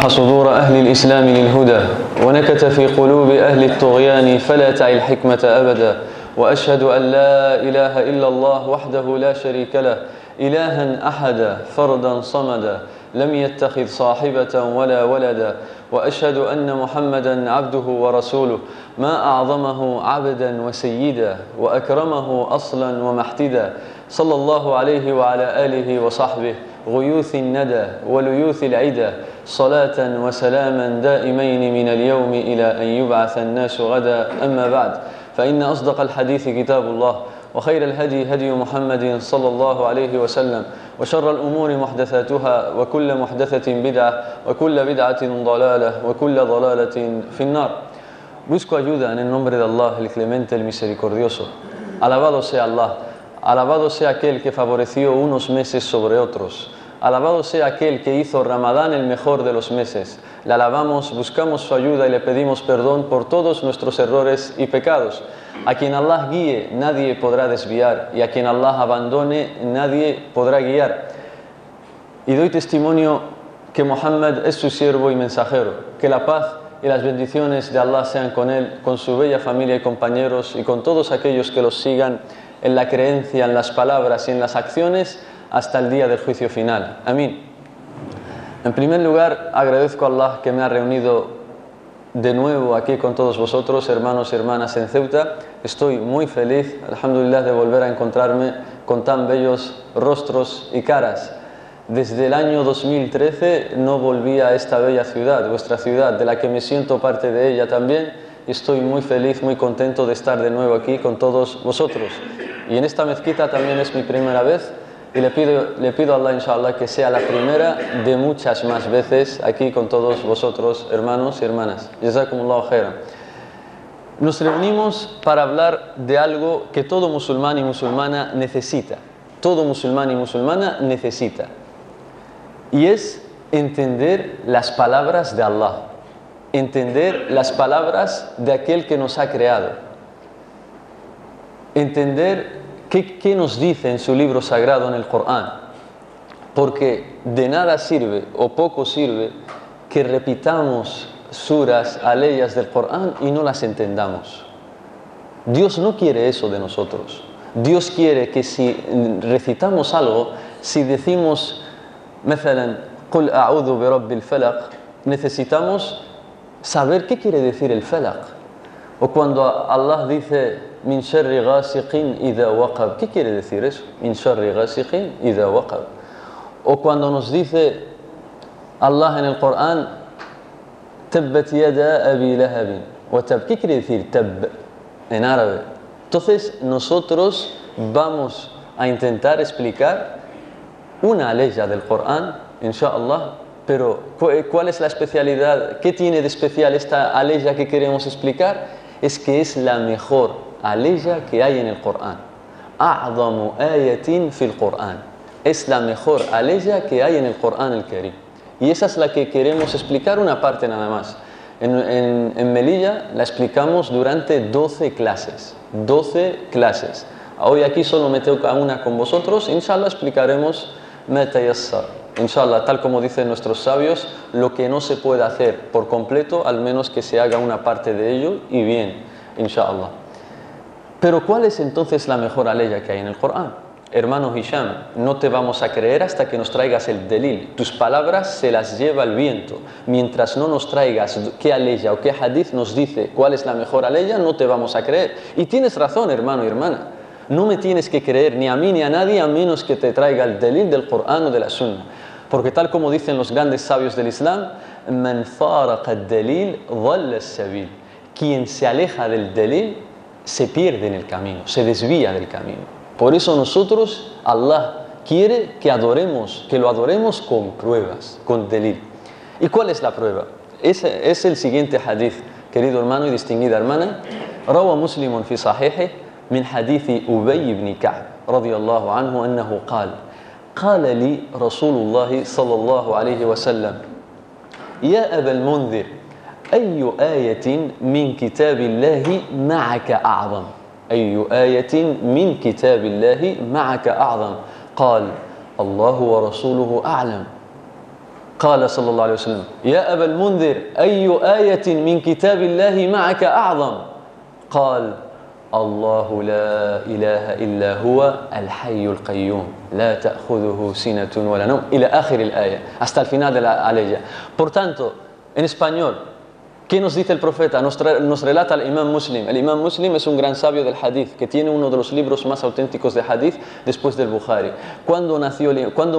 صدور أهل الإسلام للهدى ونكت في قلوب أهل الطغيان فلا تعي الحكمة أبدا وأشهد أن لا إله إلا الله وحده لا شريك له إلها أحدا فردا صمدا لم يتخذ صاحبة ولا ولدا وأشهد أن محمدا عبده ورسوله ما أعظمه عبدا وسيدا وأكرمه أصلا ومحتدا صلى الله عليه وعلى آله وصحبه غيوث الندى وليوث العدا صلاة وسلاما دائمين من اليوم إلى أن يبعث الناس غدا أما بعد فإن أصدق الحديث كتاب الله وخير الهدي هدي محمد صلى الله عليه وسلم وشر الأمور محدثاتها وكل محدثة بدعة وكل بدعة ضلالة وكل ضلالة في النار. Busco ayuda en el nombre de Allah, el clemente, el misericordioso. Alabado sea Allah, alabado sea aquel que favoreció unos meses sobre otros. Alabado sea aquel que hizo Ramadán el mejor de los meses. Le alabamos, buscamos su ayuda y le pedimos perdón por todos nuestros errores y pecados. A quien Allah guíe, nadie podrá desviar, y a quien Allah abandone, nadie podrá guiar. Y doy testimonio que Muhammad es su siervo y mensajero. Que la paz y las bendiciones de Allah sean con él, con su bella familia y compañeros, y con todos aquellos que los sigan en la creencia, en las palabras y en las acciones, hasta el día del juicio final. Amén. En primer lugar, agradezco a Allah que me ha reunido de nuevo aquí con todos vosotros, hermanos y hermanas en Ceuta. Estoy muy feliz, alhamdulillah, de volver a encontrarme con tan bellos rostros y caras. Desde el año 2013 no volví a esta bella ciudad, vuestra ciudad, de la que me siento parte de ella también. Estoy muy feliz, muy contento de estar de nuevo aquí con todos vosotros. Y en esta mezquita también es mi primera vez. Y le pido a Allah, inshallah, que sea la primera de muchas más veces aquí con todos vosotros, hermanos y hermanas. Jazakumullahu khairan. Nos reunimos para hablar de algo que todo musulmán y musulmana necesita. Todo musulmán y musulmana necesita. Y es entender las palabras de Allah. Entender las palabras de aquel que nos ha creado. Entender ¿Qué nos dice en su libro sagrado, en el Corán? Porque de nada sirve o poco sirve que repitamos suras, aleyas del Corán y no las entendamos. Dios no quiere eso de nosotros. Dios quiere que si recitamos algo, si decimos, مثلا, قل أعوذ برب الفلق, necesitamos saber qué quiere decir el falaq. O cuando Allah dice min sharri ghasiqin idha waqab, ¿qué quiere decir eso? Min sharri ghasiqin idha waqab. O cuando nos dice Allah en el Corán tabbat yada abi lahabin wa tab, ¿qué quiere decir tab en árabe? Entonces nosotros vamos a intentar explicar una aleya del Corán, inshallah. Pero ¿cuál es la especialidad? ¿Qué tiene de especial esta aleya que queremos explicar? Es que es la mejor aleya que hay en el Corán. A'zamu ayatin fil Corán. Es la mejor aleya que hay en el Corán el Karim. Y esa es la que queremos explicar, una parte nada más. En Melilla la explicamos durante 12 clases. 12 clases. Hoy aquí solo me toca una con vosotros. Inshallah explicaremos ma tayassar. Inshallah, tal como dicen nuestros sabios, lo que no se puede hacer por completo, al menos que se haga una parte de ello y bien, inshallah. Pero ¿cuál es entonces la mejor aleya que hay en el Corán? Hermano Hisham, no te vamos a creer hasta que nos traigas el delil. Tus palabras se las lleva el viento. Mientras no nos traigas qué aleya o qué hadith nos dice cuál es la mejor aleya, no te vamos a creer. Y tienes razón, hermano y hermana. No me tienes que creer ni a mí ni a nadie a menos que te traiga el delil del Corán o de la Sunna. Porque tal como dicen los grandes sabios del Islam, man faraqa ad-dalil dhalla as-sabil. Quien se aleja del delil se pierde en el camino, se desvía del camino. Por eso nosotros, Allah quiere que lo adoremos con pruebas, con delil. ¿Y cuál es la prueba? Es el siguiente hadith, querido hermano y distinguida hermana. Rawa Muslimun fi sahihi min hadithi Ubay ibn Ka'b radiyallahu anhu annahu qala قال لي رسول الله صلى الله عليه وسلم يا أبا المنذر أي آية من كتاب الله معك أعظم أي آية من كتاب الله معك أعظم قال الله ورسوله أعلم قال صلى الله عليه وسلم يا أبا المنذر أي آية من كتاب الله معك أعظم قال الله لا إله إلا هو الحي القيوم لا تأخذه سنة ولا نوم إلى آخر الآية hasta el final de la aleya. Por tanto, en español, ¿qué nos dice el profeta? Nos relata el Imam Muslim. El Imam Muslim es un gran sabio del hadith, que tiene uno de los libros más auténticos de hadith después del Bukhari. ¿Cuándo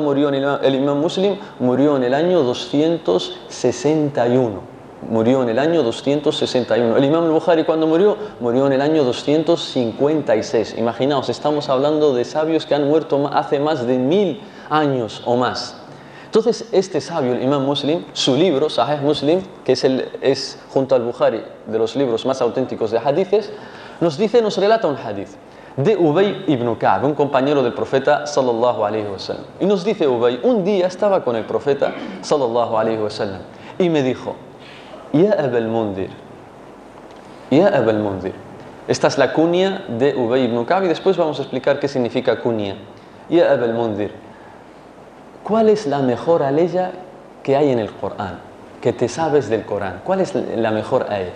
murió el Imam Muslim? Murió en el año 261. Murió en el año 261. El Imam Bukhari, ¿cuándo murió? Murió en el año 256. Imaginaos, estamos hablando de sabios que han muerto hace más de 1000 años o más. Entonces, este sabio, el Imam Muslim, su libro, Sahih Muslim, que es junto al Bukhari de los libros más auténticos de hadithes, nos relata un hadith de Ubay ibn Ka'b, un compañero del profeta sallallahu alaihi wasallam. Y nos dice Ubay, un día estaba con el profeta sallallahu alaihi wasallam y me dijo, Ya Abal Mundir, Ya Abal Mundir. Esta es la kunya de Ubay ibn Ka'b y después vamos a explicar qué significa kunya. Ya Abal Mundir, ¿cuál es la mejor aleya que hay en el Corán? Que te sabes del Corán. ¿Cuál es la mejor aya?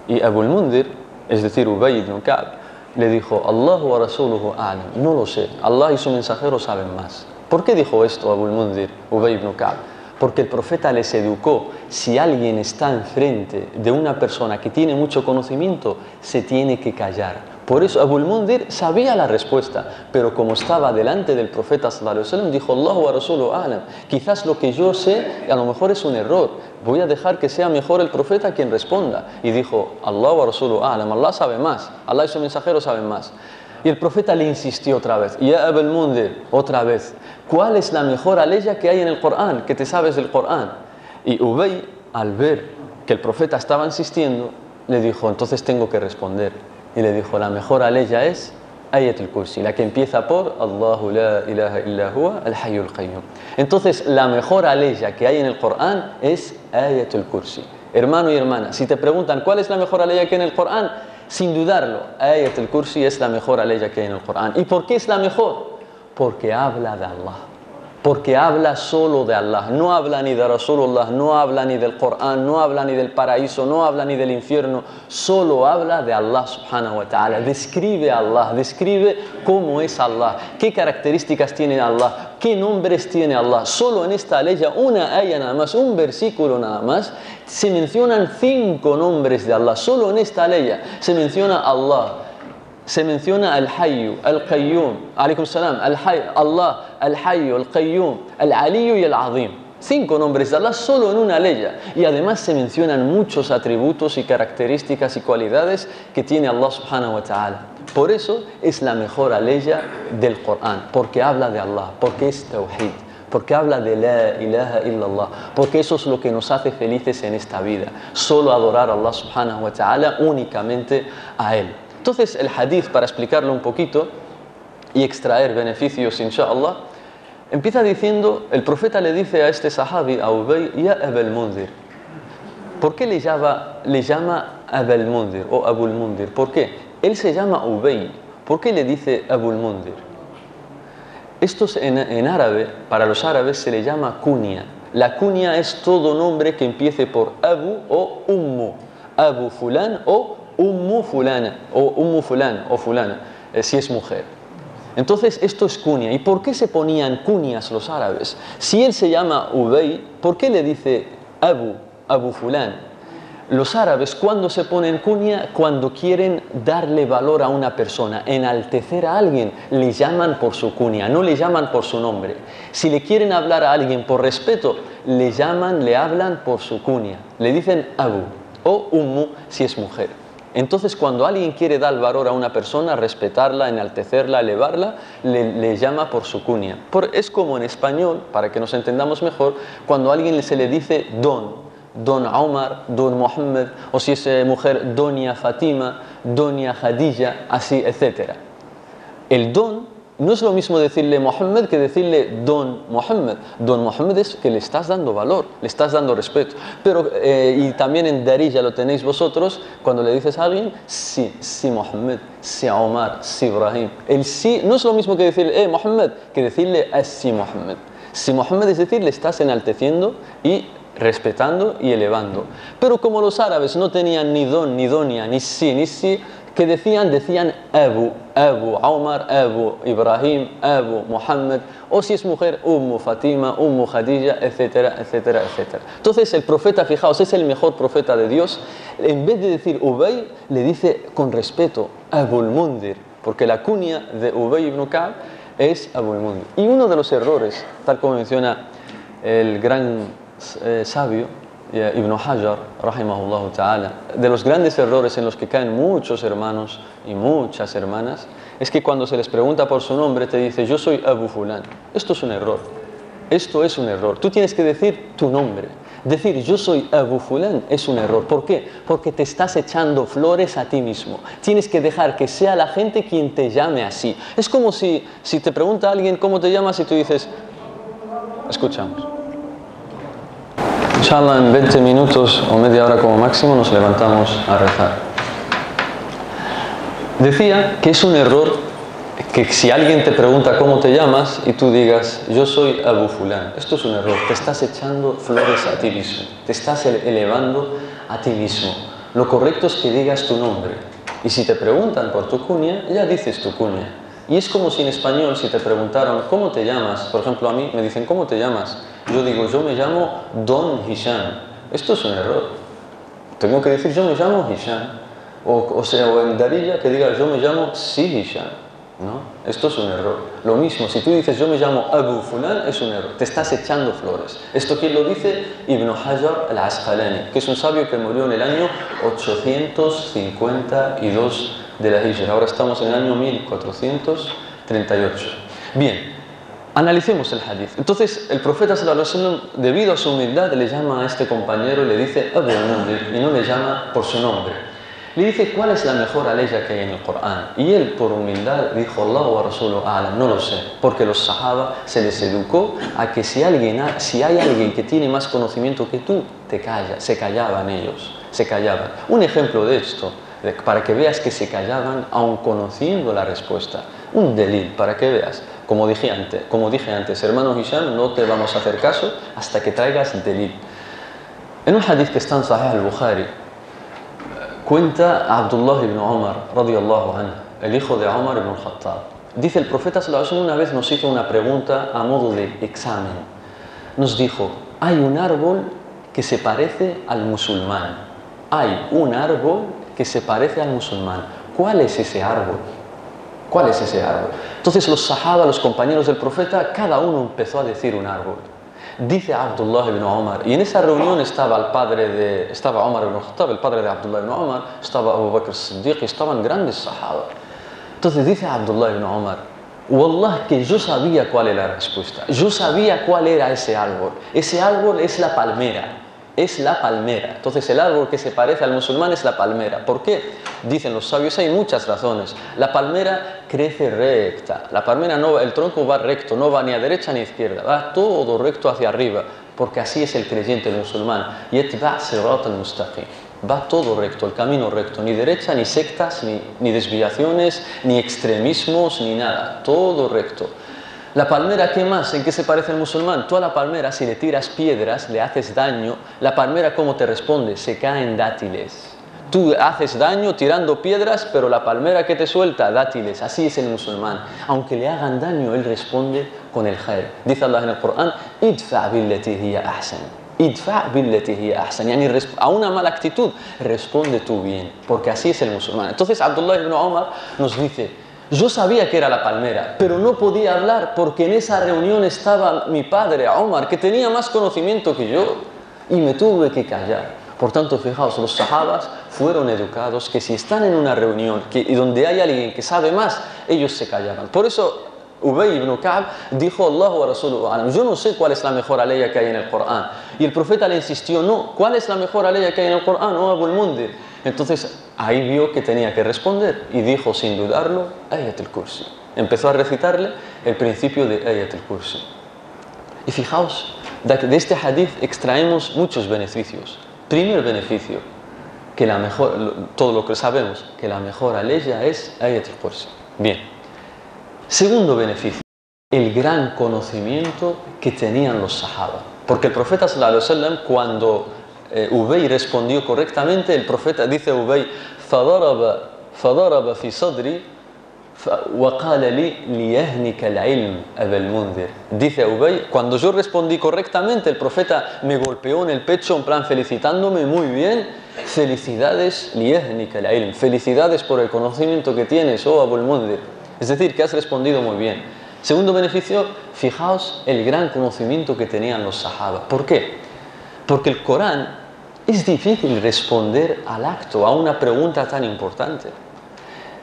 Y Abu al-Mundir, es decir, Ubay ibn Ka'b, le dijo, Allah wa rasuluhu a'lam. No lo sé, Allah y su mensajero saben más. ¿Por qué dijo esto Abu al-Mundir, Ubay ibn Ka'b? Porque el profeta les educó, si alguien está enfrente de una persona que tiene mucho conocimiento, se tiene que callar. Por eso Abu al-Mundir sabía la respuesta, pero como estaba delante del profeta sallallahu alaihi wasallam, dijo, Allahu wa rasuluhu a'lam. Quizás lo que yo sé, a lo mejor es un error. Voy a dejar que sea mejor el profeta quien responda. Y dijo, Allahu wa rasuluhu a'lam. Allah sabe más. Allah y su mensajero saben más. Y el profeta le insistió otra vez, Ya Abu al-Mundir, otra vez, ¿cuál es la mejor aleya que hay en el Corán, que te sabes del Corán? Y Ubay, al ver que el profeta estaba insistiendo, le dijo, entonces tengo que responder. Y le dijo, la mejor aleya es Ayatul Kursi, la que empieza por Allahu la ilaha illa huwa al-hayyul qayyum. Entonces, la mejor aleya que hay en el Corán es Ayatul Kursi. Hermano y hermana, si te preguntan cuál es la mejor aleya que hay en el Corán, sin dudarlo, Ayatul Kursi es la mejor aleya que hay en el Corán. ¿Y por qué es la mejor? Porque habla de Allah. Porque habla solo de Allah. No habla ni de Rasulullah, no habla ni del Corán, no habla ni del paraíso, no habla ni del infierno. Solo habla de Allah subhanahu wa ta'ala. Describe a Allah, describe cómo es Allah, qué características tiene Allah, qué nombres tiene Allah. Solo en esta aleya, una aya nada más, un versículo nada más, se mencionan 5 nombres de Allah. Solo en esta aleya se menciona Allah. Se menciona Al-Hayyu, Al-Qayyum, alaykum salam, Allah, Al-Hayyu, Al-Qayyum, Al-Aliyu y Al-Azim. 5 nombres de Allah solo en una aleya. Y además se mencionan muchos atributos y características y cualidades que tiene Allah subhanahu wa ta'ala. Por eso es la mejor aleya del Corán, porque habla de Allah, porque es Tawhid, porque habla de la ilaha illallah, porque eso es lo que nos hace felices en esta vida. Solo adorar a Allah subhanahu wa ta'ala, únicamente a Él. Entonces el hadith, para explicarlo un poquito y extraer beneficios inshallah, empieza diciendo, el profeta le dice a este sahabi, a Ubay, Ya Abu al-Mundir. ¿Por qué le llama Abu al-Mundir o Abu al-Mundir? ¿Por qué? Él se llama Ubay. ¿Por qué le dice Abu al-Mundir? Esto en árabe, para los árabes se le llama kunya. La kunya es todo nombre que empiece por Abu o Ummu. Abu Fulan o Ummu fulana o fulana, si es mujer. Entonces esto es kunya. ¿Y por qué se ponían kunyas los árabes? Si él se llama Ubay, ¿por qué le dice Abu fulan? Los árabes, cuando se ponen kunya, cuando quieren darle valor a una persona, enaltecer a alguien, le llaman por su kunya, no le llaman por su nombre. Si le quieren hablar a alguien por respeto, le hablan por su kunya, le dicen Abu o Ummu si es mujer. Entonces, cuando alguien quiere dar valor a una persona, respetarla, enaltecerla, elevarla, le llama por su kunya. Es como en español, para que nos entendamos mejor, cuando a alguien se le dice Don Omar, Don Mohammed, o si es mujer, Doña Fatima, Doña Khadija, así, etc. El don no es lo mismo decirle Mohammed que decirle Don Mohammed. Don Mohammed es que le estás dando valor, le estás dando respeto. Pero, y también en Darija lo tenéis vosotros, cuando le dices a alguien, sí Mohammed, sí Omar, sí Ibrahim. El sí no es lo mismo que decirle Mohammed que decirle sí Mohammed. Si Mohammed, es decir, le estás enalteciendo y respetando y elevando. Pero como los árabes no tenían ni don, ni donia, ni si, ¿qué decían? Decían Abu, Abu Omar, Abu Ibrahim, Abu Muhammad, o si es mujer, Fatima, Khadija, etcétera, etcétera, etcétera. Entonces el profeta, fijaos, es el mejor profeta de Dios. En vez de decir Ubay, le dice con respeto Abu al-Mundir, porque la cuña de Ubay ibn Ka'b es Abu al-Mundir. Y uno de los errores, tal como menciona el gran sabio Ibn Hajar, rahimahullah ta'ala, de los grandes errores en los que caen muchos hermanos y muchas hermanas, es que cuando se les pregunta por su nombre te dice yo soy Abu Fulán. Esto es un error. Esto es un error. Tú tienes que decir tu nombre. Decir yo soy Abu Fulán es un error. ¿Por qué? Porque te estás echando flores a ti mismo. Tienes que dejar que sea la gente quien te llame así. Es como si te pregunta alguien cómo te llamas y tú dices, escuchamos. Inshallah, en 20 minutos o media hora como máximo nos levantamos a rezar. Decía que es un error que si alguien te pregunta cómo te llamas y tú digas yo soy Abu Fulán. Esto es un error. Te estás echando flores a ti mismo. Te estás elevando a ti mismo. Lo correcto es que digas tu nombre. Y si te preguntan por tu cuña, ya dices tu cuña. Y es como si en español, si te preguntaron ¿cómo te llamas? Por ejemplo, a mí me dicen ¿cómo te llamas? Yo digo, yo me llamo Don Hisham. Esto es un error. Tengo que decir, yo me llamo Hisham. O en Darija que diga, yo me llamo Si Hisham. ¿No? Esto es un error. Lo mismo, si tú dices, yo me llamo Abu Fulán, es un error. Te estás echando flores. Esto quién lo dice Ibn Hajar al-Asqalani, que es un sabio que murió en el año 852 de la Hijra. Ahora estamos en el año 1438. Bien. Analicemos el hadith. Entonces, el profeta sallallahu alaihi wasallam, debido a su humildad, le llama a este compañero y le dice Abu al-Mundir, y no le llama por su nombre. Le dice, ¿cuál es la mejor aleya que hay en el Corán? Y él, por humildad, dijo, Allah wa Rasuluhu a'lam, no lo sé, porque los sahaba se les educó a que si hay alguien que tiene más conocimiento que tú, te calla. Se callaban ellos, se callaban. Un ejemplo de esto, para que veas que se callaban aun conociendo la respuesta. Un delil, para que veas. Como dije antes, hermano Hisham, no te vamos a hacer caso hasta que traigas delil. En un hadith que está en Sahih al-Bukhari, cuenta a Abdullah ibn Umar, radiyallahu anhu, el hijo de Umar ibn al-Khattab. Dice, el profeta sallallahu alaihi wasallam una vez nos hizo una pregunta a modo de examen. Nos dijo, hay un árbol que se parece al musulmán. Hay un árbol que se parece al musulmán. ¿Cuál es ese árbol? ¿Cuál es ese árbol? Entonces los sahaba, los compañeros del profeta, cada uno empezó a decir un árbol. Dice Abdullah ibn Umar, y en esa reunión estaba Umar ibn Khattab, el padre de Abdullah ibn Umar, estaba Abu Bakr as-Siddiq, y estaban grandes sahaba. Entonces dice Abdullah ibn Umar, Wallah que yo sabía cuál era la respuesta, yo sabía cuál era ese árbol es la palmera. Es la palmera. Entonces el árbol que se parece al musulmán es la palmera. ¿Por qué? Dicen los sabios, hay muchas razones. La palmera crece recta. La palmera el tronco va recto, no va ni a derecha ni a izquierda, va todo recto hacia arriba, porque así es el creyente, el musulmán. Yatba' sirat al-mustaqim. Va todo recto, el camino recto, ni derecha, ni sectas, ni desviaciones, ni extremismos, ni nada. Todo recto. La palmera, ¿qué más? ¿En qué se parece al musulmán? Tú a la palmera, si le tiras piedras, le haces daño, la palmera, ¿cómo te responde? Se caen dátiles. Tú haces daño tirando piedras, pero la palmera que te suelta, dátiles. Así es el musulmán. Aunque le hagan daño, él responde con el khair. Dice Allah en el Corán, idfa' billati hiya ahsan. Idfa' billati hiya ahsan. Yani a una mala actitud, responde tú bien. Porque así es el musulmán. Entonces Abdullah ibn Umar nos dice, yo sabía que era la palmera, pero no podía hablar porque en esa reunión estaba mi padre, Omar, que tenía más conocimiento que yo, y me tuve que callar. Por tanto, fijaos, los sahabas fueron educados que si están en una reunión y donde hay alguien que sabe más, ellos se callaban. Por eso Ubay ibn Ka'b dijo, Allah wa Rasuluhu a'lam, yo no sé cuál es la mejor aleya que hay en el Corán. Y el profeta le insistió, no, ¿cuál es la mejor aleya que hay en el Corán? Oh, Abu al-Mundir. Entonces ahí vio que tenía que responder y dijo sin dudarlo Ayat al-Kursi. Empezó a recitarle el principio de Ayat al-Kursi. Y fijaos, de este hadith extraemos muchos beneficios. Primer beneficio, que todo lo que sabemos, que la mejor aleya es Ayat al-Kursi. Bien. Segundo beneficio. el gran conocimiento que tenían los sahaba. Porque el profeta sallallahu alaihi wasallam, cuando Ubay respondió correctamente, el profeta dice Ubay, فضرب في صدري وقال لي ليهنك العلم أبا المنذر. Dice Ubay, cuando yo respondí correctamente, el profeta me golpeó en el pecho en plan felicitándome, muy bien, felicidades ليهنك العلم, felicidades por el conocimiento que tienes, oh Abu al-Mundhir. Es decir, que has respondido muy bien. Segundo beneficio, fijaos el gran conocimiento que tenían los sahaba. ¿Por qué? Porque el Corán es difícil responder al acto, a una pregunta tan importante.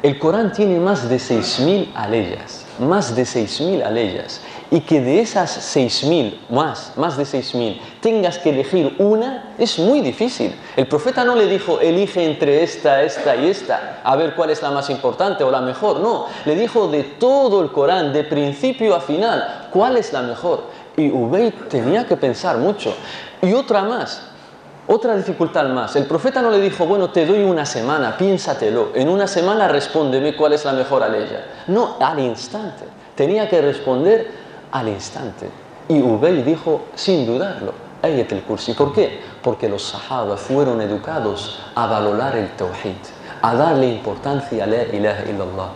El Corán tiene más de 6.000 aleyas, más de 6.000 aleyas, y que de esas 6.000, más de 6.000, tengas que elegir una, es muy difícil. El profeta no le dijo, elige entre esta y esta, a ver cuál es la más importante o la mejor, no. Le dijo de todo el Corán, de principio a final, cuál es la mejor. Y Ubay tenía que pensar mucho. Y otra dificultad más. El profeta no le dijo, bueno, te doy una semana, piénsatelo. En una semana respóndeme cuál es la mejor aleya. No, al instante. Tenía que responder al instante. Y Ubay dijo, sin dudarlo, Ayat al-Kursi. ¿Por qué? Porque los sahaba fueron educados a valorar el tawhid, a darle importancia a la ilaha illallah.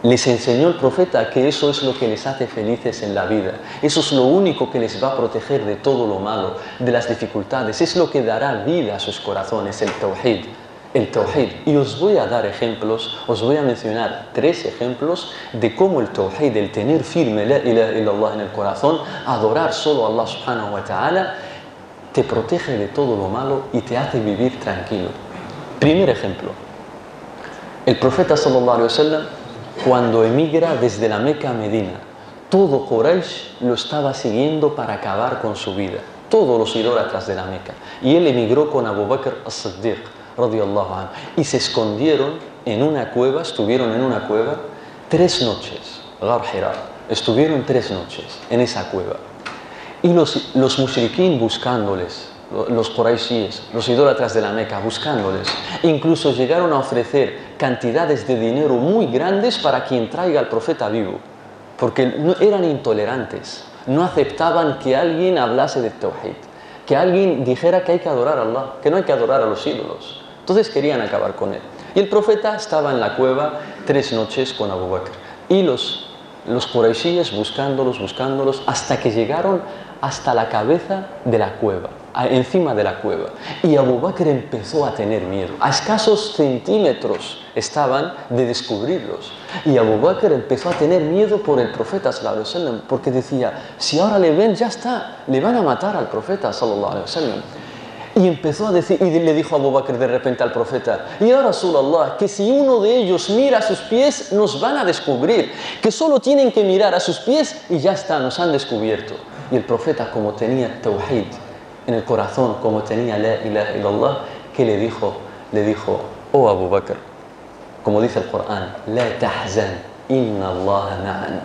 Les enseñó el profeta que eso es lo que les hace felices en la vida. Eso es lo único que les va a proteger de todo lo malo, de las dificultades. Es lo que dará vida a sus corazones, el tawhid. El tawhid. Y os voy a dar ejemplos, os voy a mencionar 3 ejemplos de cómo el tawhid, el tener firme la ilaha illallah en el corazón, adorar solo a Allah subhanahu wa ta'ala, te protege de todo lo malo y te hace vivir tranquilo. Primer ejemplo. El profeta sallallahu alaihi wasallam, cuando emigra desde la Meca a Medina, todo Quraysh lo estaba siguiendo para acabar con su vida. Todos los idólatras de la Meca. Y él emigró con Abu Bakr as-Siddiq, radiyallahu anhu. Y se escondieron en una cueva, estuvieron en una cueva 3 noches. Ghar Hira. Estuvieron 3 noches en esa cueva. Y los mushriquín buscándoles, los quraishíes, los idólatras de la Meca, buscándoles. Incluso llegaron a ofrecer cantidades de dinero muy grandes para quien traiga al profeta vivo, porque eran intolerantes, no aceptaban que alguien hablase de tawhid, que alguien dijera que hay que adorar a Allah, que no hay que adorar a los ídolos. Entonces querían acabar con él. Y el profeta estaba en la cueva 3 noches con Abu Bakr. Y los quraishíes buscándolos, hasta que llegaron hasta la cabeza de la cueva, encima de la cueva. Y Abu Bakr empezó a tener miedo. A escasos centímetros estaban de descubrirlos. Y Abu Bakr empezó a tener miedo por el profeta sallallahu alaihi wasallam, porque decía, si ahora le ven, ya está, le van a matar al profeta sallallahu alaihi wasallam. Y empezó a decir, y le dijo Abu Bakr de repente al profeta, ya Rasulallah, que si uno de ellos mira a sus pies, nos van a descubrir, que solo tienen que mirar a sus pies y ya está, nos han descubierto. Y el profeta, como tenía tawhid en el corazón, como tenía la ilaha illallah, ¿qué le dijo? Le dijo, oh Abu Bakr, como dice el Corán, la tahzan, inna Allah ma'an.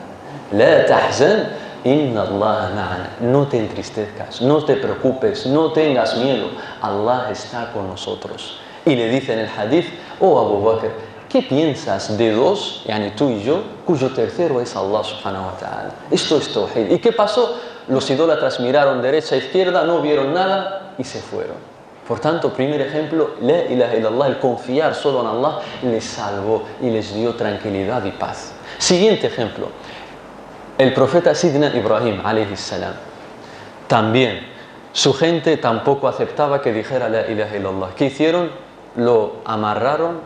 La tahzan, inna Allah ma'an. No te entristezcas, no te preocupes, no tengas miedo. Allah está con nosotros. Y le dice en el hadith, oh Abu Bakr, ¿qué piensas de 2, yani tú y yo, cuyo tercero es Allah subhanahu wa ta'ala? Esto es tawhid. ¿Y qué pasó? Los idólatras miraron derecha e izquierda, no vieron nada y se fueron. Por tanto, primer ejemplo, la ilaha illallah, el confiar solo en Allah, les salvó y les dio tranquilidad y paz. Siguiente ejemplo, el profeta Sidna Ibrahim, alayhi salam. También, su gente tampoco aceptaba que dijera la ilaha illallah. ¿Qué hicieron? Lo amarraron,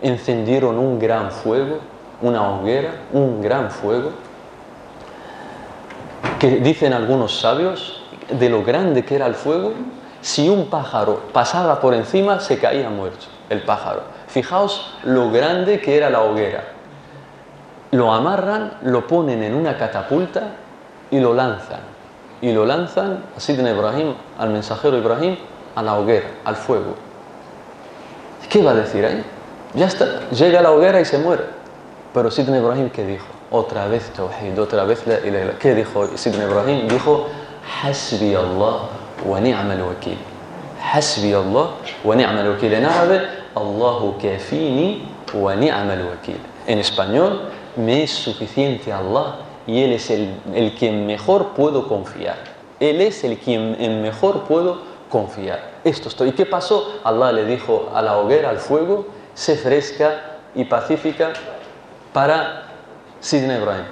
encendieron un gran fuego, una hoguera, un gran fuego, que dicen algunos sabios, de lo grande que era el fuego, si un pájaro pasaba por encima, se caía muerto, el pájaro. Fijaos lo grande que era la hoguera. Lo amarran, lo ponen en una catapulta y lo lanzan. Y lo lanzan a Sidna Ibrahim, al mensajero Ibrahim, a la hoguera, al fuego. ¿Qué va a decir ahí? Ya está, llega a la hoguera y se muere. Pero Sidna Ibrahim, ¿qué dijo? Otra vez tawhid, otra vez la ilaha illallah. ¿Qué dijo Sidna Ibrahim? Dijo, Hasbi Allah wa ni'mal wakil. Hasbi Allah wa ni'mal wakil. En árabe, Allahu kafini wa ni'mal wakil. En español, me es suficiente Allah y Él es el quien mejor puedo confiar. Él es el quien en mejor puedo confiar. Esto estoy. ¿Y qué pasó? Allah le dijo a la hoguera, al fuego, sé fresca y pacífica para Sidna Ibrahim.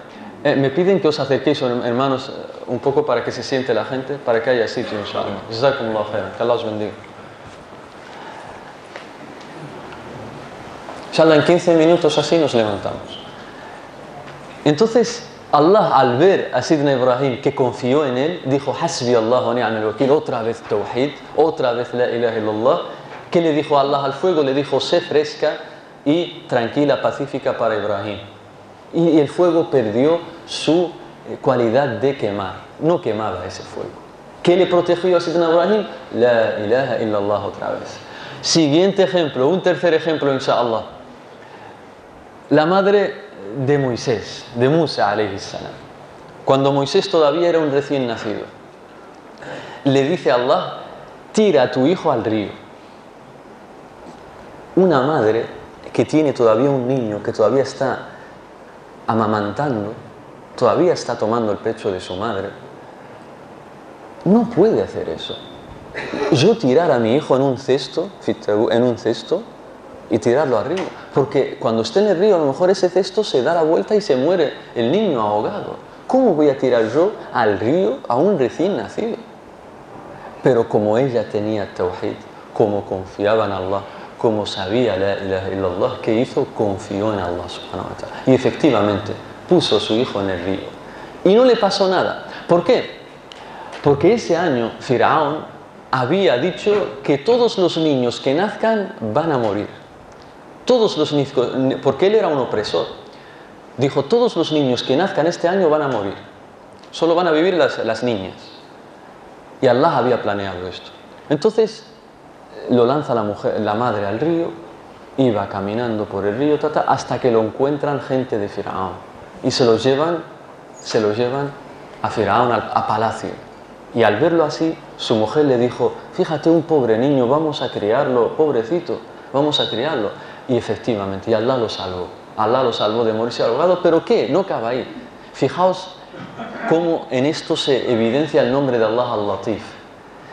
Me piden que os acerquéis, hermanos, un poco para que se siente la gente, para que haya sitio, inshallah. Jazakumullahu khairan. Que Allah os bendiga. Inshallah, en 15 minutos así nos levantamos. Entonces, Allah, al ver a Sidna Ibrahim que confió en él, dijo: Hasbi Allah wa ni'mal wakil, otra vez Tawhid, otra vez La ilaha illallah. ¿Qué le dijo Allah al fuego? Le dijo: sé fresca y tranquila, pacífica para Ibrahim. Y el fuego perdió su cualidad de quemar, no quemaba ese fuego. ¿Qué le protegió a Sidna Ibrahim? La ilaha illallah otra vez. Siguiente ejemplo, un tercer ejemplo, inshallah. La madre de Moisés, de Musa alayhi salam, cuando Moisés todavía era un recién nacido, le dice a Allah: tira a tu hijo al río. Una madre que tiene todavía un niño que todavía está amamantando, todavía está tomando el pecho de su madre, no puede hacer eso. Yo tirar a mi hijo en un cesto y tirarlo al río, porque cuando esté en el río a lo mejor ese cesto se da la vuelta y se muere el niño ahogado. ¿Cómo voy a tirar yo al río a un recién nacido? Pero como ella tenía tawhid, como confiaba en Allah, como sabía la ilaha illallah, ¿qué hizo? Confió en Allah subhanahu wa ta'ala. Y efectivamente puso a su hijo en el río. Y no le pasó nada. ¿Por qué? Porque ese año Firaón había dicho que todos los niños que nazcan van a morir. Todos los niños, porque él era un opresor. Dijo: todos los niños que nazcan este año van a morir. Solo van a vivir las niñas. Y Allah había planeado esto. Entonces lo lanza la madre al río, iba caminando por el río hasta que lo encuentran gente de Firaón y se lo llevan a Firaón, a palacio. Y al verlo así, su mujer le dijo: fíjate, un pobre niño, vamos a criarlo, pobrecito, vamos a criarlo. Y efectivamente, y Allah lo salvó de morirse ahogado. ¿Pero qué? No acaba ahí. Fijaos cómo en esto se evidencia el nombre de Allah, al-Latif.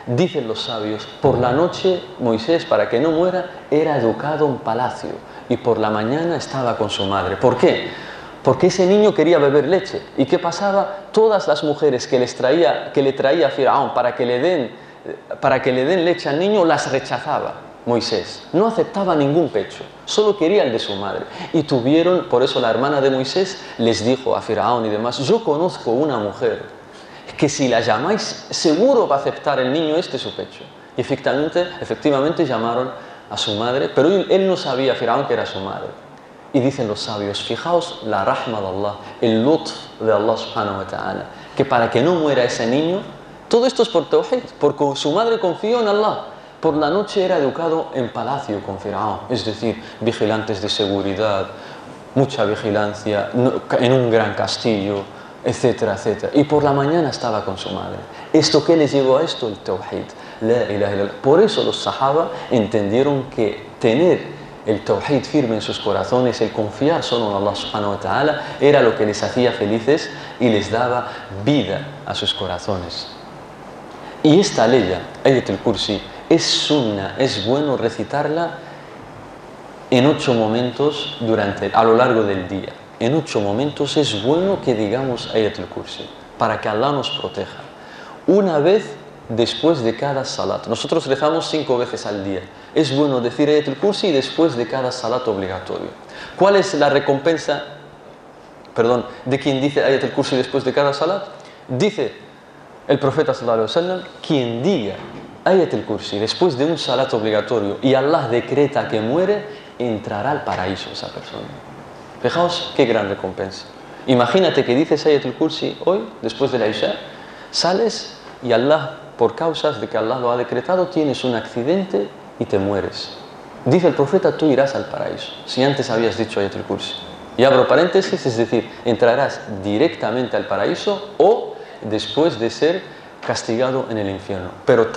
Dicen los sabios: por la noche Moisés, para que no muera, era educado en palacio y por la mañana estaba con su madre. ¿Por qué? Porque ese niño quería beber leche. ¿Y qué pasaba? Todas las mujeres que le traía Firaón para que le den leche al niño, las rechazaba Moisés. No aceptaba ningún pecho, solo quería el de su madre. Y por eso la hermana de Moisés les dijo a Firaón y demás: yo conozco una mujer que si la llamáis seguro va a aceptar el niño su pecho. Y efectivamente llamaron a su madre, pero él no sabía, Firaón, que era su madre. Y dicen los sabios: fijaos la rahma de Allah, el lutf de Allah subhanahu wa ta'ala, que para que no muera ese niño, todo esto es por tawhid, porque su madre confió en Allah. Por la noche era educado en palacio con Firaón, es decir, vigilantes de seguridad, mucha vigilancia, en un gran castillo, etcétera, etcétera. Y por la mañana estaba con su madre. ¿Esto qué les llevó a esto? El tawhid, la ilaha illallah. Por eso los sahaba entendieron que tener el tawhid firme en sus corazones, el confiar solo en Allah subhanahu wa ta'ala, era lo que les hacía felices y les daba vida a sus corazones. Y esta ley, Ayat al-Kursi, es sunna, es bueno recitarla en 8 momentos a lo largo del día. En 8 momentos es bueno que digamos Ayat al-Kursi, para que Allah nos proteja. Una vez después de cada salat. Nosotros rezamos 5 veces al día. Es bueno decir Ayat al-Kursi después de cada salat obligatorio. ¿Cuál es la recompensa, de quien dice Ayat al-Kursi después de cada salat? Dice el profeta sallallahu alaihi wasallam: quien diga Ayat al-Kursi después de un salat obligatorio y Allah decreta que muere, entrará al paraíso esa persona. Fijaos qué gran recompensa. Imagínate que dices Ayat al-Kursi hoy, después de la Isha, sales y Allah, por causas de que Allah lo ha decretado, tienes un accidente y te mueres. Dice el profeta: tú irás al paraíso, si antes habías dicho Ayat al-Kursi. Y abro paréntesis, es decir, entrarás directamente al paraíso o después de ser castigado en el infierno. Pero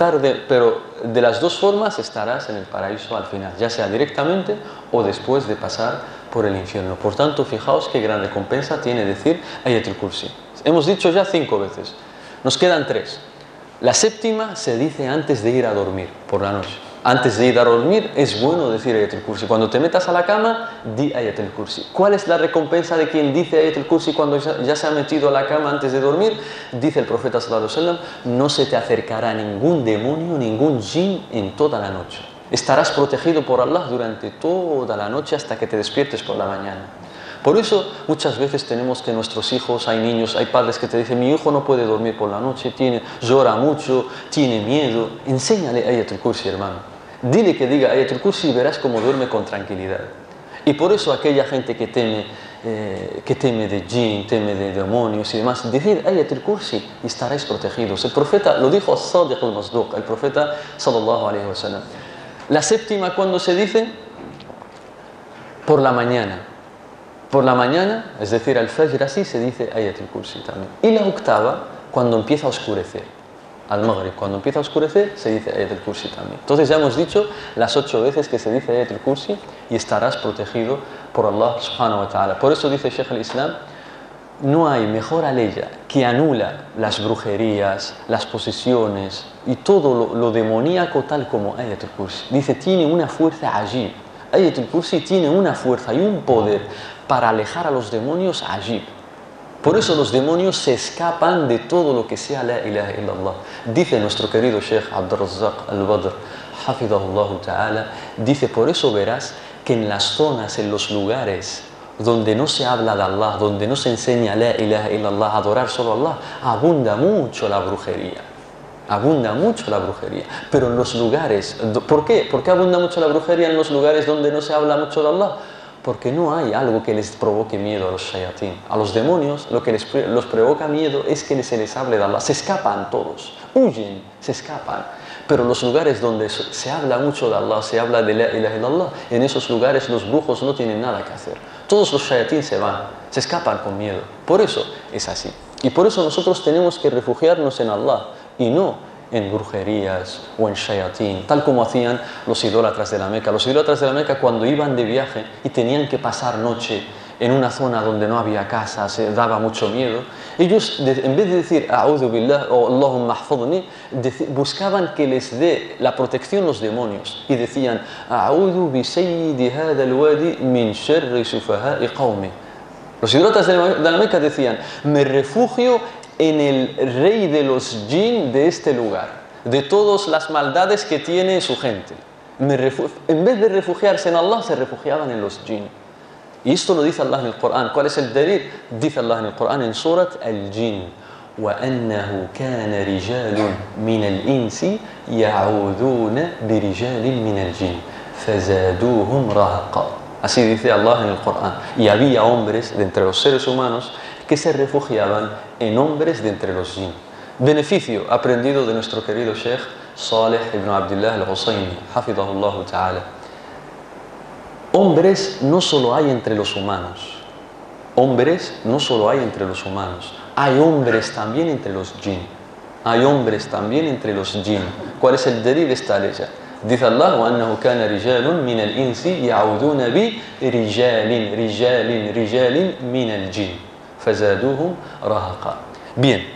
de las dos formas estarás en el paraíso al final, ya sea directamente o después de pasar por el infierno. Por tanto, fijaos qué gran recompensa tiene decir Ayatul Kursi. Hemos dicho ya 5 veces. Nos quedan 3. La séptima se dice antes de ir a dormir, por la noche. Antes de ir a dormir es bueno decir Ayatul Kursi. Cuando te metas a la cama, di Ayatul Kursi. ¿Cuál es la recompensa de quien dice Ayatul Kursi cuando ya se ha metido a la cama antes de dormir? Dice el profeta sallallahu alaihi wasallam, no se te acercará ningún demonio, ningún jinn en toda la noche. Estarás protegido por Allah durante toda la noche hasta que te despiertes por la mañana. Por eso muchas veces tenemos que nuestros hijos, hay niños, hay padres que te dicen, mi hijo no puede dormir por la noche, llora mucho, tiene miedo. Enséñale Ayatul Kursi, hermano. Dile que diga Ayatul Kursi y verás cómo duerme con tranquilidad. Y por eso aquella gente que teme de jinn, teme de demonios y demás, decid Ayatul Kursi y estaréis protegidos. El profeta lo dijo As-Sadiq al-Masduq, el profeta sallallahu alaihi wasallam. La séptima, ¿cuándo se dice? Por la mañana. Por la mañana, es decir, al Fajr, así se dice Ayatul Kursi también. Y la octava, cuando empieza a oscurecer. Al Maghrib, cuando empieza a oscurecer, se dice Ayatul Kursi también. Entonces ya hemos dicho las 8 veces que se dice Ayatul Kursi y estarás protegido por Allah subhanahu wa ta'ala. Por eso dice Shaykh al-Islam, no hay mejor aleya que anula las brujerías, las posesiones y todo lo demoníaco tal como Ayatul Kursi. Dice, tiene una fuerza ajib. Ayatul Kursi tiene una fuerza y un poder para alejar a los demonios ajib. Por eso los demonios se escapan de todo lo que sea la ilaha illallah. Dice nuestro querido Sheikh Abdurrazzaq al-Badr, hafidahullah ta'ala, dice, por eso verás que en las zonas, en los lugares donde no se habla de Allah, donde no se enseña la ilaha illallah, adorar solo a Allah, abunda mucho la brujería. Abunda mucho la brujería. Pero en los lugares, ¿por qué? ¿Por qué abunda mucho la brujería en los lugares donde no se habla mucho de Allah? Porque no hay algo que les provoque miedo a los shayatín. A los demonios lo que los provoca miedo es que se les hable de Allah. Se escapan todos, huyen, se escapan. Pero los lugares donde se habla mucho de Allah, se habla de la ilaha illallah, en esos lugares los brujos no tienen nada que hacer. Todos los shayatín se van, se escapan con miedo. Por eso es así. Y por eso nosotros tenemos que refugiarnos en Allah y no en brujerías o en shayatín, tal como hacían los idólatras de la Meca. Los idólatras de la Meca, cuando iban de viaje y tenían que pasar noche en una zona donde no había casas, se daba mucho miedo, ellos en vez de decir A'udhu billah o Allahumma ahfadhni, buscaban que les dé la protección los demonios y decían A'udhu bi sayyidi hadha al-wadi min sharri sufaha'i qawmi. Los idólatras de la Meca decían, me refugio en el rey de los jinn de este lugar, de todas las maldades que tiene su gente. En vez de refugiarse en Allah, se refugiaban en los jinn. Y esto lo dice Allah en el Corán. ¿Cuál es el dalil? Dice Allah en el Corán, en Surat al-Jinn, وَأَنَّهُ كَانَ رِجَالٌ مِنَ الْإِنسِ يَعُوذُونَ بِرِجَالٍ مِنَ الْجِنِّ فَزَادُوهُمْ رَهَقًا. Así dice Allah en el Corán. Y había hombres de entre los seres humanos que se refugiaban en hombres de entre los jinn. Beneficio aprendido de nuestro querido Sheikh Saleh ibn Abdullah al-Husayni, hafidahullah ta'ala. Hombres no solo hay entre los humanos. Hombres no solo hay entre los humanos. Hay hombres también entre los jinn. Hay hombres también entre los jinn. ¿Cuál es el dalil de esta ley? Dice Allah, وَأَنَّهُ كَانَ رِجَالٌ مِنَ الْإِنسِ يَعُوذُونَ بِرِجَالٍ مِنَ الْجِنِّ فَزَادُوهُمْ رَهَقًا. Bien,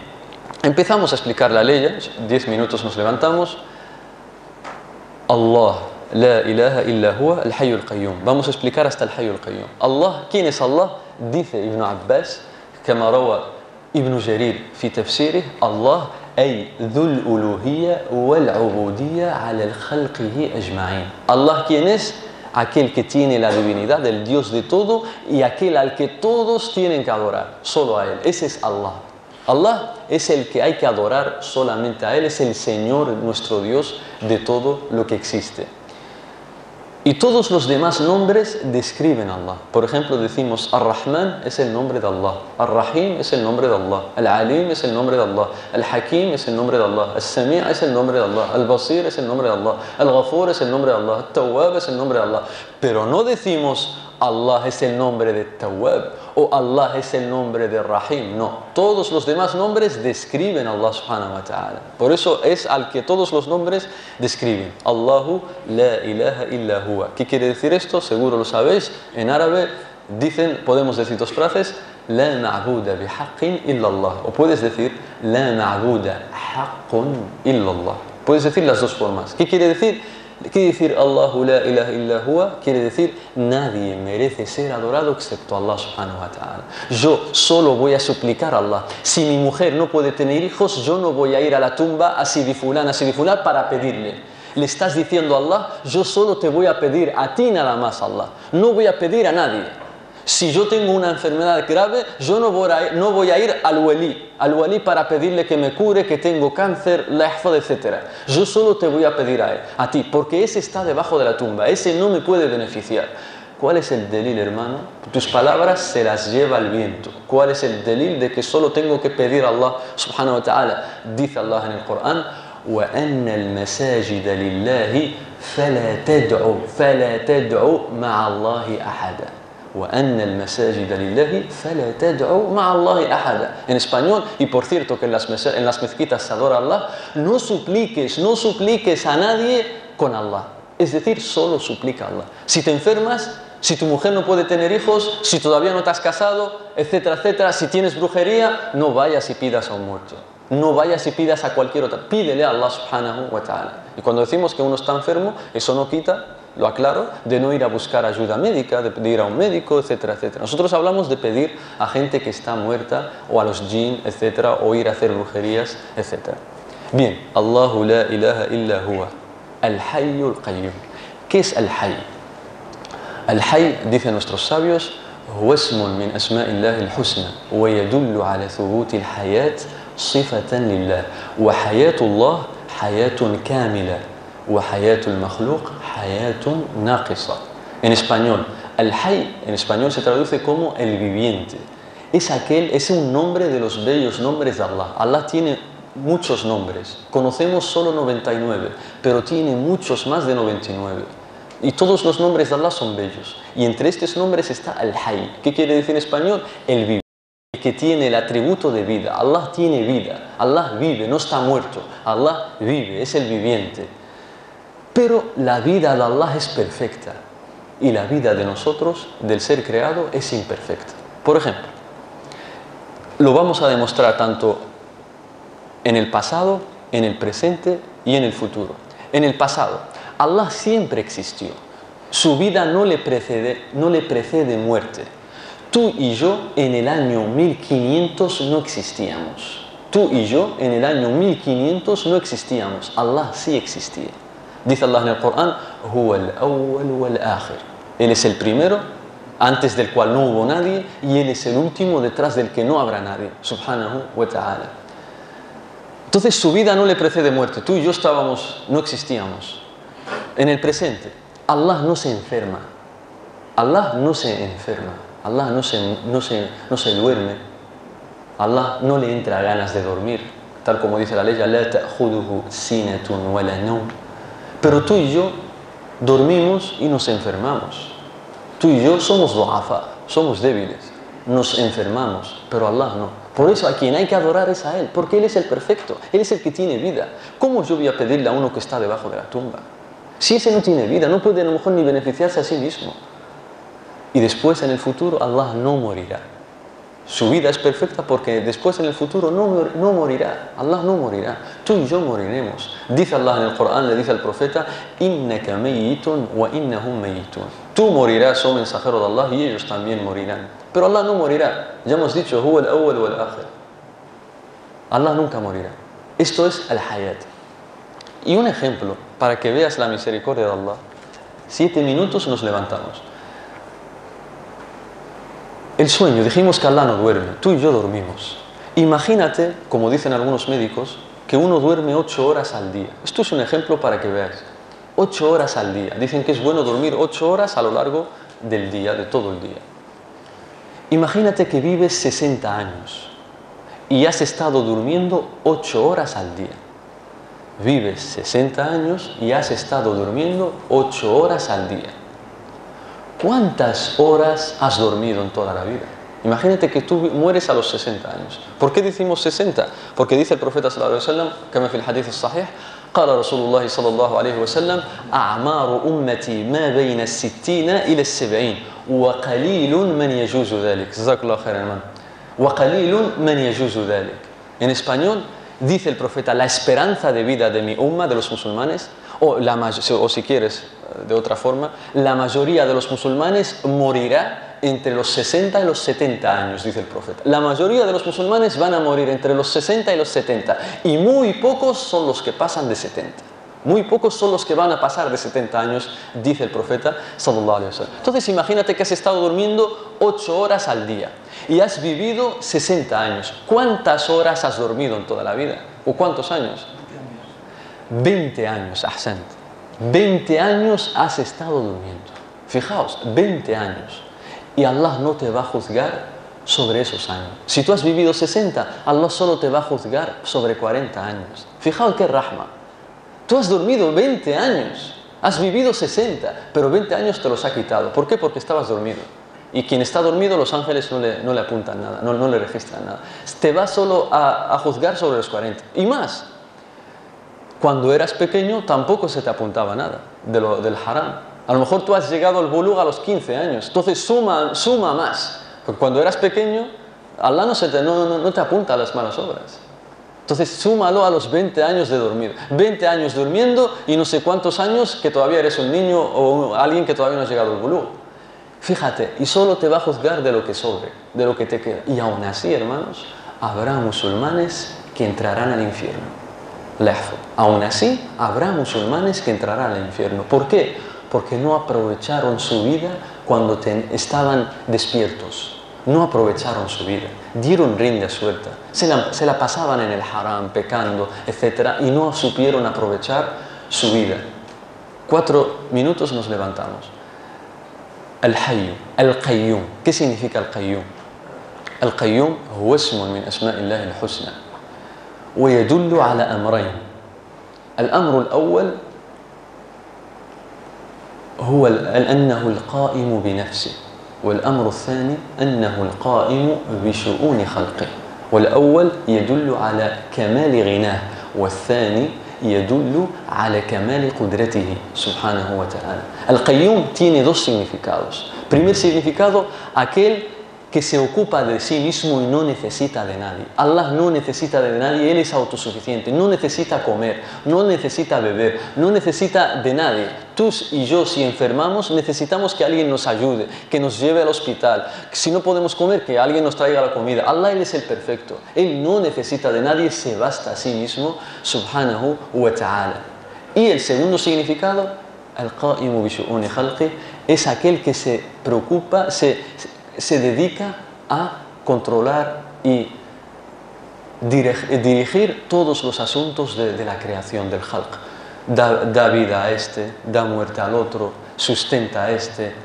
empezamos a explicar la ley, 10 minutos nos levantamos. Allah, la ilaha illa huwa al-hayyul qayyum. Vamos a explicar hasta el hayyul qayyum. Allah, ¿quién es Allah? Dice Ibn Abbas, كما روى ابن جرير في تفسيره, الله أي ذو الألوهية والعبودية على خلقه أجمعين. Allah, ¿quién es? Aquel que tiene la divinidad, el Dios de todo, y aquel al que todos tienen que adorar, solo a Él. Ese es Allah. Allah es el que hay que adorar solamente a Él, es el Señor, nuestro Dios, de todo lo que existe. Y todos los demás nombres describen a Allah. Por ejemplo, decimos Ar-Rahman es el nombre de Allah, Ar-Rahim es el nombre de Allah, Al-Alim es el nombre de Allah, Al-Hakim es el nombre de Allah, Al-Sami' es el nombre de Allah, Al-Basir es el nombre de Allah, Al-Ghafur es el nombre de Allah, Al-Tawwab es el nombre de Allah. Pero no decimos Allah es el nombre de Tawwab o Allah es el nombre de Rahim. No, todos los demás nombres describen a Allah subhanahu wa ta'ala. Por eso es al que todos los nombres describen. Allahu la ilaha illa huwa. ¿Qué quiere decir esto? Seguro lo sabéis. En árabe dicen, podemos decir dos frases: La ma'buda bihaqqin illa Allah. O puedes decir La ma'buda haqqun illa Allah. Puedes decir las dos formas. ¿Qué quiere decir? Quiere decir Allahu la ilaha illa huwa, quiere decir nadie merece ser adorado excepto Allah subhanahu wa ta'ala. Yo solo voy a suplicar a Allah. Si mi mujer no puede tener hijos, yo no voy a ir a la tumba a Sidi fulán para pedirle. Le estás diciendo a Allah, yo solo te voy a pedir a ti nada más, Allah. No voy a pedir a nadie. Si yo tengo una enfermedad grave, yo no voy a ir al wali para pedirle que me cure, que tengo cáncer, etc. Yo solo te voy a pedir a él, a ti, porque ese está debajo de la tumba, ese no me puede beneficiar. ¿Cuál es el delil, hermano? Tus palabras se las lleva el viento. ¿Cuál es el delil de que solo tengo que pedir a Allah subhanahu wa ta'ala? Dice Allah en el Corán: وَأَنَّ الْمَسَاجِدَ لِلَّهِ فَلَا تَدْعُوا مَعَ اللَّهِ أَحَدًا. وأن المساجد لله فلا تدعوا مع الله أحدا. En español, y por cierto que en las mezquitas se adora a Allah, no supliques a nadie con Allah. Es decir, solo suplica a Allah. Si te enfermas, si tu mujer no puede tener hijos, si todavía no te has casado, etcétera, si tienes brujería, no vayas y pidas a un muerto. No vayas y pidas a cualquier otra. Pídele a Allah subhanahu wa ta'ala. Y cuando decimos que uno está enfermo, eso no quita, lo aclaro, de no ir a buscar ayuda médica, de ir a un médico, etcétera. Nosotros hablamos de pedir a gente que está muerta o a los jinn, etcétera, o ir a hacer brujerías, etcétera. Bien, Allahu la ilaha illa huwa, al-hayyul qayyum. ¿Qué es al-hayy? Al-hayy, dicen nuestros sabios, huwa ismun min asma'illahi al-husna wa yadullu ala thubuti al-hayat sifatan lillah wa hayatullah hayatun kamila wa hayatul makhluq hayatun naqisa. En español, al-hayy en español se traduce como el viviente. Es un nombre de los bellos nombres de Allah. Allah tiene muchos nombres. Conocemos solo 99, pero tiene muchos más de 99. Y todos los nombres de Allah son bellos. Y entre estos nombres está al-hayy. ¿Qué quiere decir en español? El viviente, que tiene el atributo de vida. Allah tiene vida. Allah vive, no está muerto. Allah vive, es el viviente. Pero la vida de Allah es perfecta y la vida de nosotros, del ser creado, es imperfecta. Por ejemplo, lo vamos a demostrar tanto en el pasado, en el presente y en el futuro. En el pasado, Allah siempre existió. Su vida no le precede muerte. Tú y yo en el año 1500 no existíamos. Tú y yo en el año 1500 no existíamos. Allah sí existía. Dice Allah en el Corán: Huwa al-awwal wal-akhir. Él es el primero, antes del cual no hubo nadie, y Él es el último, detrás del que no habrá nadie, subhanahu wa ta'ala. Entonces su vida no le precede muerte. Tú y yo no existíamos. En el presente, Allah no se enferma. Allah no se enferma. Allah no se duerme. Allah no le entra ganas de dormir. Tal como dice la ley: La ta'khuduhu sinatun wa la nawm. Pero tú y yo dormimos y nos enfermamos. Tú y yo somos du'afa, somos débiles, nos enfermamos, pero Allah no. Por eso a quien hay que adorar es a Él, porque Él es el perfecto, Él es el que tiene vida. ¿Cómo yo voy a pedirle a uno que está debajo de la tumba? Si ese no tiene vida, no puede a lo mejor ni beneficiarse a sí mismo. Y después en el futuro Allah no morirá. Su vida es perfecta porque después en el futuro no morirá. Allah no morirá. Tú y yo moriremos. Dice Allah en el Corán, le dice al profeta: Innaka mayyitun wa innahum mayyitun. Tú morirás, oh mensajero de Allah, y ellos también morirán. Pero Allah no morirá. Ya hemos dicho: Huwa al-awwal wal-akhir. Allah nunca morirá. Esto es al-hayat. Y un ejemplo para que veas la misericordia de Allah. 7 minutos nos levantamos. El sueño, dijimos que Allah no duerme, tú y yo dormimos. Imagínate, como dicen algunos médicos, que uno duerme 8 horas al día. Esto es un ejemplo para que veáis. 8 horas al día. Dicen que es bueno dormir 8 horas a lo largo del día, de todo el día. Imagínate que vives 60 años y has estado durmiendo 8 horas al día. Vives 60 años y has estado durmiendo 8 horas al día. ¿cuántas horas has dormido en toda la vida? Imagínate que tú mueres a los 60 años. ¿Por qué decimos 60? Porque dice el profeta sallallahu alaihi wasallam, كما في الحديث الصحيح, قال رسول الله صلى الله عليه وسلم أعمار أمتي ما بين 60 إلى 70 وقليل من يجوز ذلك. جزاك الله خيرا hermano. وقليل من يجوز ذلك. En español dice el profeta, la esperanza de vida de mi umma, de los musulmanes, o si quieres de otra forma, la mayoría de los musulmanes morirá entre los 60 y los 70 años, dice el profeta. La mayoría de los musulmanes van a morir entre los 60 y los 70, y muy pocos son los que pasan de 70. Muy pocos son los que van a pasar de 70 años, dice el profeta sallallahu alaihi wasallam. Entonces imagínate que has estado durmiendo 8 horas al día y has vivido 60 años. ¿Cuántas horas has dormido en toda la vida? ¿O cuántos años? 20 años, ahsant. 20 años has estado durmiendo. Fijaos, 20 años. Y Allah no te va a juzgar sobre esos años. Si tú has vivido 60, Allah solo te va a juzgar sobre 40 años. Fijaos qué rahma. Tú has dormido 20 años, has vivido 60, pero 20 años te los ha quitado. ¿Por qué? Porque estabas dormido. Y quien está dormido, los ángeles no le apuntan nada, no le registran nada. Te va solo a juzgar sobre los 40. Y más, cuando eras pequeño tampoco se te apuntaba nada del haram. A lo mejor tú has llegado al bulugh a los 15 años, entonces suma más. Porque cuando eras pequeño, Allah no te apunta a las malas obras. Entonces súmalo a los 20 años de dormir. 20 años durmiendo y no sé cuántos años que todavía eres un niño o alguien que todavía no ha llegado al bulugh. Fíjate, y solo te va a juzgar de lo que sobre, de lo que te queda. Y aún así, hermanos, habrá musulmanes que entrarán al infierno. Aún así, habrá musulmanes que entrarán al infierno. ¿Por qué? Porque no aprovecharon su vida cuando estaban despiertos. No aprovecharon su vida, dieron rienda suelta, se la pasaban en el haram, pecando, etc. Y no supieron aprovechar su vida. 4 minutos nos levantamos. Al-Hayyu, Al-Qayyum. ¿Qué significa Al-Qayyum? Al-Qayyum هو اسم من أسماء الله الحسنى ويدل على أمرين. الأمر الأول هو أنه القائم بنفسه، والأمر الثاني أنه القائم بشؤون خلقه. والأول يدل على كمال غناه، والثاني يدل على كمال قدرته سبحانه وتعالى. القيوم tiene 2 significados. Primer significado, aquel que se ocupa de sí mismo y no necesita de nadie. Allah no necesita de nadie, Él es autosuficiente, no necesita comer, no necesita beber, no necesita de nadie. Tú y yo, si enfermamos, necesitamos que alguien nos ayude, que nos lleve al hospital. Si no podemos comer, que alguien nos traiga la comida. Allah, Él es el perfecto. Él no necesita de nadie, se basta a sí mismo, subhanahu wa ta'ala. Y el segundo significado, al-qa'imu bi shu'uni khalqi, es aquel que se preocupa, se dedica a controlar y dirigir todos los asuntos de la creación del Khalq. Da vida a este, da muerte al otro, sustenta a este,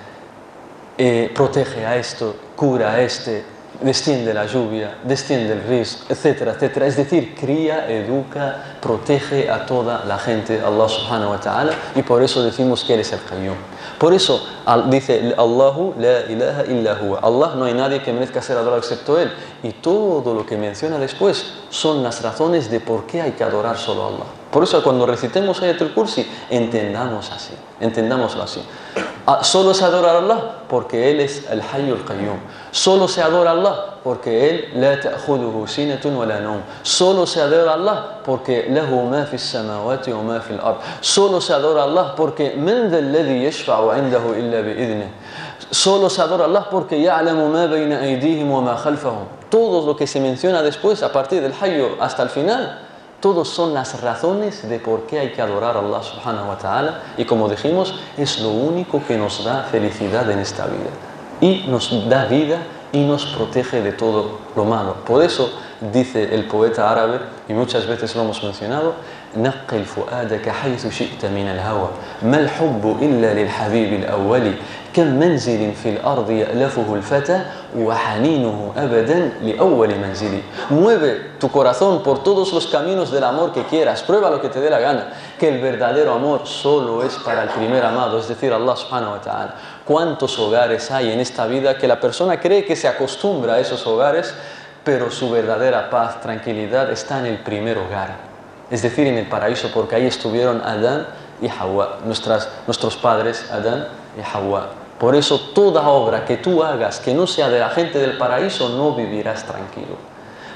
protege a esto, cura a este, desciende la lluvia, desciende el rizq, etcétera, etcétera. Es decir, cría, educa, protege a toda la gente, Allah subhanahu wa ta'ala, y por eso decimos que Él es el Qayyum. Por eso dice Allahu la ilaha illa huwa. Allah, no hay nadie que merezca ser adorado excepto Él. Y todo lo que menciona después son las razones de por qué hay que adorar solo a Allah. Por eso cuando recitemos Ayatul Kursi, entendámoslo así. Solo se adora a Allah porque Él es el Hayyu al-Qayyum. Solo se adora a Allah porque Él la ta'khuduhu sinatun wa la nawm. Solo se adora a Allah porque lahu ma fi as-samawati wa ma fi al-ard. Solo se adora a Allah porque man dha alladhi yashfa'u 'indahu illa bi'idhnihi. Solo se adora a Allah porque ya'lamu ma bayna aydihim wa ma khalfahum. Todo lo que se menciona después, a partir del Hayyu hasta el final, todos son las razones de por qué hay que adorar a Allah subhanahu wa ta'ala, y como dijimos, es lo único que nos da felicidad en esta vida y nos da vida y nos protege de todo lo malo. Por eso dice el poeta árabe, y muchas veces lo hemos mencionado, نقل فؤادك حيث شئت من الهوى ما الحب إلا للحبيب الأول كم منزل في الأرض يألفه الفتى وحنينه أبدا لأول منزل. Mueve tu corazón por todos los caminos del amor que quieras, prueba lo que te dé la gana, que el verdadero amor solo es para el primer amado, es decir, Allah subhanahu wa ta'ala. ¿Cuántos hogares hay en esta vida que la persona cree que se acostumbra a esos hogares, pero su verdadera paz, tranquilidad está en el primer hogar? Es decir, en el paraíso, porque ahí estuvieron Adán y Hawa, nuestros padres Adán y Hawa. Por eso toda obra que tú hagas que no sea de la gente del paraíso, no vivirás tranquilo.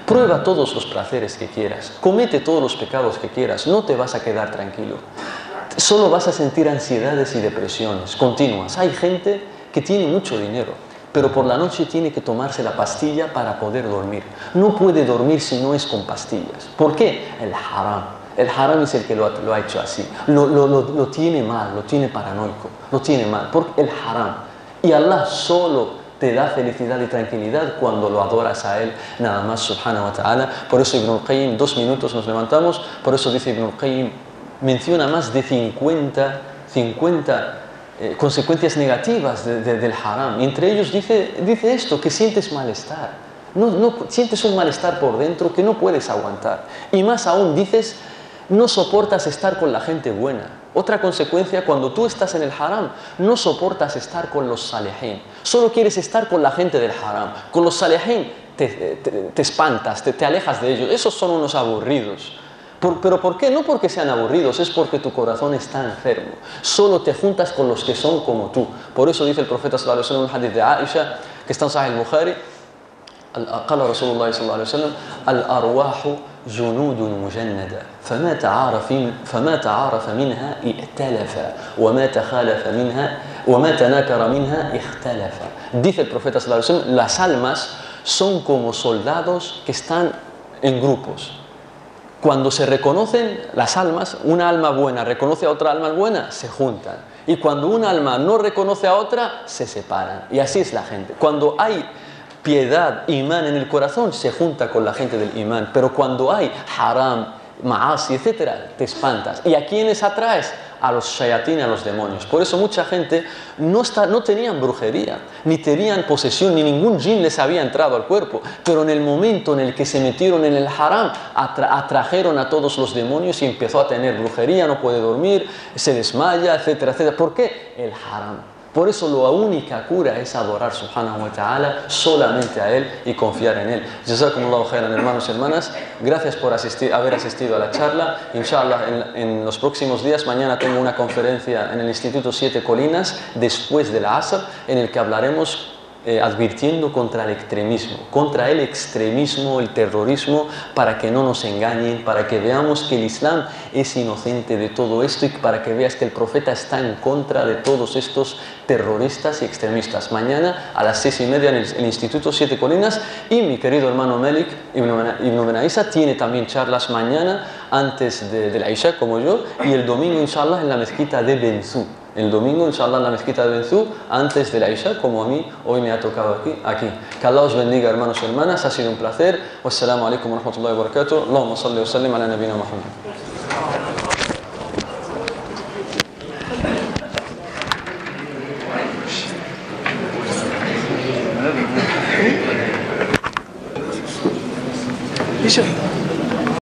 Prueba todos los placeres que quieras, comete todos los pecados que quieras, no te vas a quedar tranquilo. Solo vas a sentir ansiedades y depresiones continuas. Hay gente que tiene mucho dinero, pero por la noche tiene que tomarse la pastilla para poder dormir. No puede dormir si no es con pastillas. ¿Por qué? El haram. El haram es el que lo ha hecho así. Lo tiene mal, lo tiene paranoico, lo tiene mal. Porque el haram. Y Allah solo te da felicidad y tranquilidad cuando lo adoras a Él, nada más, subhanahu wa ta'ala. Por eso Ibn al-Qayyim, 2 minutos nos levantamos, por eso dice Ibn al-Qayyim, menciona más de 50 consecuencias negativas del haram. Y entre ellos dice esto, que sientes malestar. Sientes un malestar por dentro que no puedes aguantar. Y más aún dices, no soportas estar con la gente buena. Otra consecuencia, cuando tú estás en el haram, no soportas estar con los salihin. Solo quieres estar con la gente del haram. Con los salihin te espantas, te alejas de ellos. Esos son unos aburridos. ¿Pero por qué? No porque sean aburridos, es porque tu corazón está enfermo. Solo te juntas con los que son como tú. Por eso dice el profeta sallallahu alaihi wasallam en un hadith de Aisha, que está en Sahih al-Bukhari, قال رسول الله صلى الله عليه وسلم الأرواح جنود مجندة فما تعارف منها ائتلف وما تناكر منها اختلف. Dice el profeta sallallahu alaihi wasallam, las almas son como soldados que están en grupos. Cuando se reconocen las almas, una alma buena reconoce a otra alma buena, se juntan. Y cuando una alma no reconoce a otra, se separan. Y así es la gente. Cuando hay piedad, imán en el corazón, se junta con la gente del imán. Pero cuando hay haram, ma'asi, etc., te espantas. ¿Y a quiénes atraes? A los shayatín, a los demonios. Por eso mucha gente no tenían brujería, ni tenían posesión, ni ningún jin les había entrado al cuerpo. Pero en el momento en el que se metieron en el haram, atrajeron a todos los demonios y empezó a tener brujería, no puede dormir, se desmaya, etcétera, etcétera. ¿Por qué? El haram. Por eso la única cura es adorar subhanahu wa ta'ala solamente a Él y confiar en Él. Jazakumullahu khairan, hermanos y hermanas. Gracias por haber asistido a la charla. Inshallah, en los próximos días, mañana tengo una conferencia en el Instituto Siete Colinas, después de la Asr, en el que hablaremos advirtiendo contra el extremismo, el terrorismo, para que no nos engañen, para que veamos que el Islam es inocente de todo esto y para que veas que el profeta está en contra de todos estos terroristas y extremistas. Mañana a las 6:30 en el Instituto Siete Colinas, y mi querido hermano Melik Ibn Benaisa tiene también charlas mañana antes de la Isha, como yo, y el domingo inshallah en la mezquita de Benzú. El domingo, inshallah, en la mezquita de Benzú, antes de la Isha, como a mí hoy me ha tocado aquí. Que Allah os bendiga, hermanos y hermanas. Ha sido un placer. Wassalamu alaikum wa rahmatullahi wa barakatuh. Allahumma salli wa sallim ala nabina Muhammad. Isha.